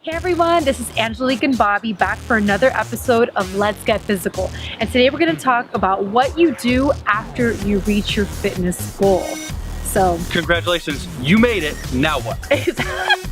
Hey everyone, this is Angelique and Bobby back for another episode of Let's Get Physical. And today we're going to talk about what you do after you reach your fitness goal. So, congratulations, you made it. Now what?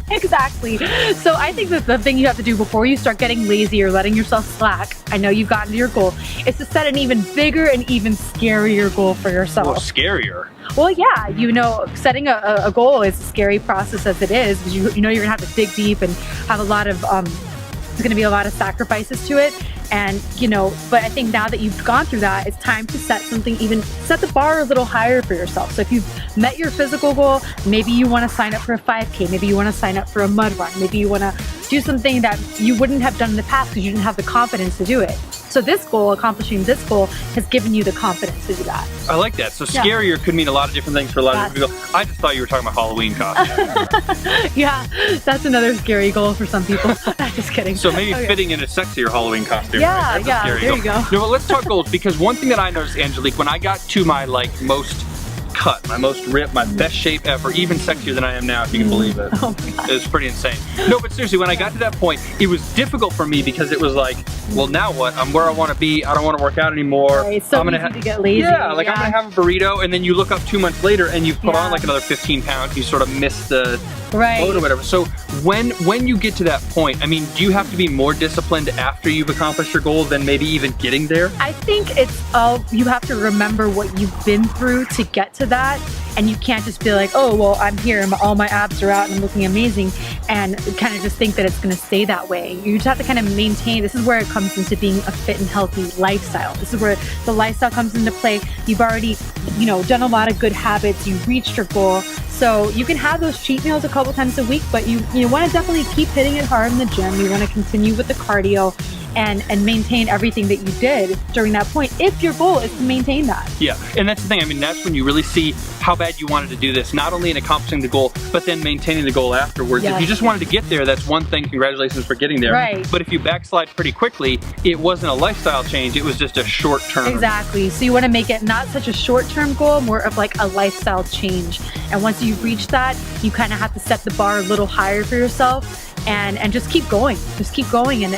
Exactly. So I think that the thing you have to do before you start getting lazy or letting yourself slack, I know you've gotten to your goal, is to set an even bigger and even scarier goal for yourself. Well, scarier? Well, yeah, you know, setting a goal is a scary process as it is, because you know you're gonna have to dig deep and have a lot of, there's gonna be a lot of sacrifices to it. And, you know, but I think now that you've gone through that, it's time to set the bar a little higher for yourself. So if you've met your physical goal, maybe you want to sign up for a 5K, maybe you want to sign up for a mud run, maybe you want to do something that you wouldn't have done in the past because you didn't have the confidence to do it. So this goal, accomplishing this goal, has given you the confidence to do that. I like that. So scarier could mean a lot of different things for a lot of different people. I just thought you were talking about Halloween costumes. Yeah, that's another scary goal for some people. Just kidding. So maybe fitting in a sexier Halloween costume. Yeah, right? That's a scary you go. No, but let's talk goals, because one thing that I noticed, Angelique, when I got to my most cut, my most ripped, my best shape ever, even sexier than I am now, if you can believe it. Oh my God. It was pretty insane. No, but seriously, when I got to that point, it was difficult for me because it was like, well, now what? I'm where I want to be. I don't want to work out anymore. Right, it's so I'm easy to get lazy. Yeah, like I'm gonna have a burrito, and then you look up 2 months later and you've put on like another 15 pounds. You sort of miss the load or whatever. So when you get to that point, I mean, do you have to be more disciplined after you've accomplished your goal than maybe even getting there? I think it's you have to remember what you've been through to get to that. And you can't just be like, oh, well, I'm here and all my abs are out and I'm looking amazing, and kind of just think that it's going to stay that way. You just have to kind of maintain. This is where it comes into being a fit and healthy lifestyle. This is where the lifestyle comes into play. You've already, done a lot of good habits. You've reached your goal. So you can have those cheat meals a couple times a week, but you want to definitely keep hitting it hard in the gym. You want to continue with the cardio and maintain everything that you did during that point, if your goal is to maintain that. Yeah, and that's the thing. I mean, that's when you really see how bad you wanted to do this, not only in accomplishing the goal, but then maintaining the goal afterwards. Yes. If you just wanted to get there, that's one thing. Congratulations for getting there. Right. But if you backslide pretty quickly, it wasn't a lifestyle change, it was just a short term. Exactly. So you want to make it not such a short-term goal, more of like a lifestyle change. And once you reach that, you kind of have to set the bar a little higher for yourself and just keep going. Just keep going and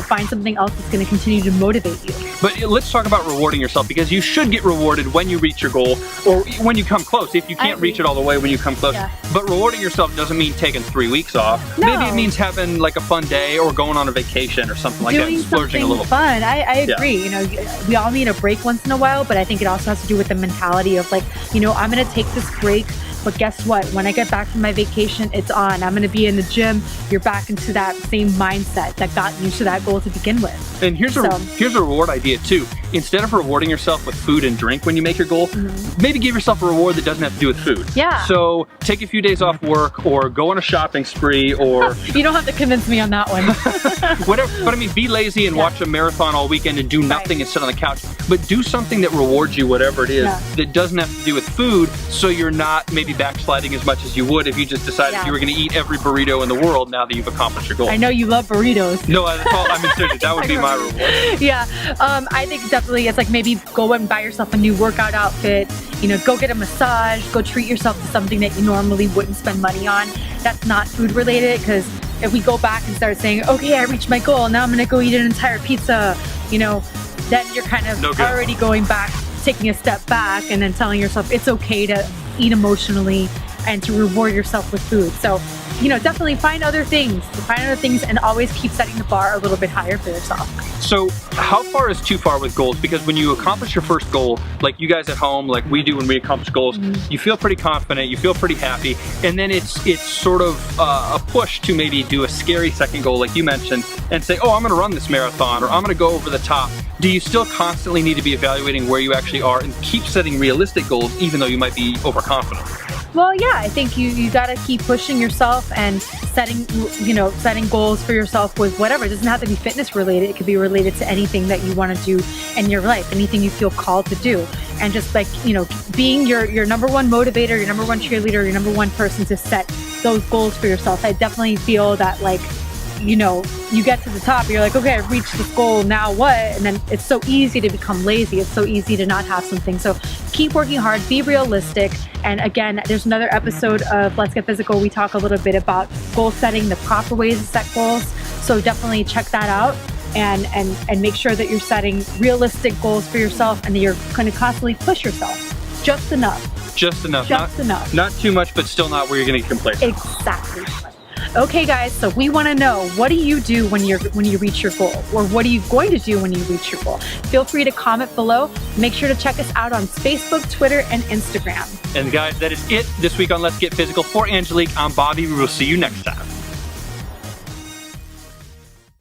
find something else that's going to continue to motivate you. But let's talk about rewarding yourself, because you should get rewarded when you reach your goal or when you come close. If you can't reach it all the way, when you come close. Yeah. But rewarding yourself doesn't mean taking 3 weeks off. No. Maybe it means having like a fun day or going on a vacation or something like that, splurging a little. Fun. I agree. Yeah. We all need a break once in a while, but I think it also has to do with the mentality of like, I'm going to take this break. But guess what? When I get back from my vacation, it's on. I'm going to be in the gym. You're back into that same mindset that got you to that goal to begin with. And here's a reward idea too. Instead of rewarding yourself with food and drink when you make your goal, maybe give yourself a reward that doesn't have to do with food. Yeah. So take a few days off work, or go on a shopping spree, or you don't have to convince me on that one. Whatever. But I mean, be lazy and watch a marathon all weekend and do nothing and sit on the couch. But do something that rewards you, whatever it is, that doesn't have to do with food, so you're not maybe backsliding as much as you would if you just decided you were going to eat every burrito in the world now that you've accomplished your goal. I know you love burritos. No, that's all. I mean, seriously, that would be my reward. Yeah, I think definitely it's like maybe go and buy yourself a new workout outfit, go get a massage, go treat yourself to something that you normally wouldn't spend money on. That's not food related, because if we go back and start saying, okay, I reached my goal, now I'm going to go eat an entire pizza, then you're kind of already going back, taking a step back, and then telling yourself it's okay to eat emotionally and to reward yourself with food. So, definitely find other things and always keep setting the bar a little bit higher for yourself. So how far is too far with goals? Because when you accomplish your first goal, like you guys at home, like we do when we accomplish goals, you feel pretty confident, you feel pretty happy, and then it's sort of a push to maybe do a scary second goal, like you mentioned, and say, oh, I'm gonna run this marathon, or I'm gonna go over the top. Do you still constantly need to be evaluating where you actually are and keep setting realistic goals, even though you might be overconfident? Well, yeah, I think you gotta keep pushing yourself and setting goals for yourself with whatever. It doesn't have to be fitness related. It could be related to anything that you want to do in your life, anything you feel called to do. And just like, being your number one motivator, your number one cheerleader, your number one person to set those goals for yourself. I definitely feel that, like, you know, you get to the top, you're like, okay, I've reached this goal, now what? And then it's so easy to become lazy. It's so easy to not have something. So keep working hard, be realistic. And again, there's another episode of Let's Get Physical. We talk a little bit about goal setting, the proper ways to set goals. So definitely check that out and make sure that you're setting realistic goals for yourself and that you're going to constantly push yourself. Just enough. Just enough. Just enough. Not too much, but still not where you're going to get complacent. Exactly. Okay guys, so we want to know, what do you do when you reach your goal? Or what are you going to do when you reach your goal? Feel free to comment below. Make sure to check us out on Facebook, Twitter, and Instagram. And guys, that is it this week on Let's Get Physical. For Angelique, I'm Bobby. We will see you next time.